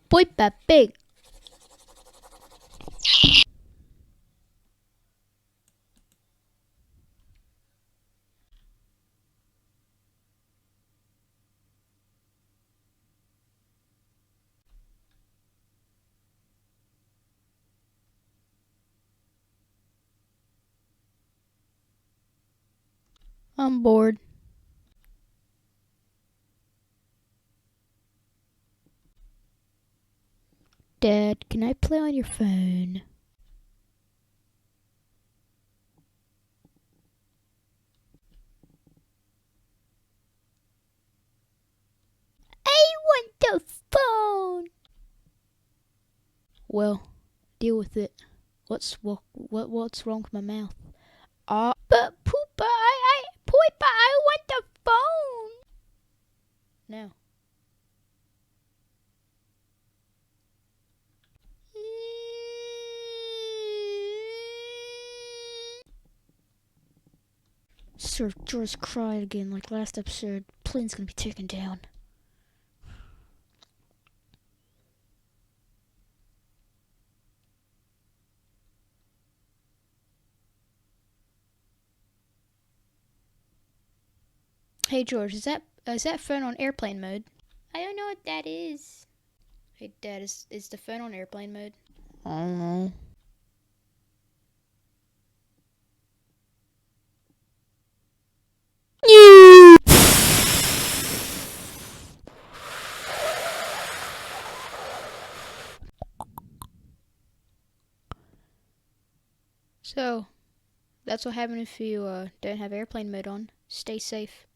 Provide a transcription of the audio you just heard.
Poepa pig. I'm bored. Dad, can I play on your phone? I want the phone. Well, deal with it. What's wrong with my mouth? But Poepa, Poepa, I want the phone. No. Sir George cried again like last episode. Plane's gonna be taken down. Hey George, is that phone on airplane mode? I don't know what that is. Hey Dad, is the phone on airplane mode? I don't know. So, that's what happens if you don't have airplane mode on. Stay safe.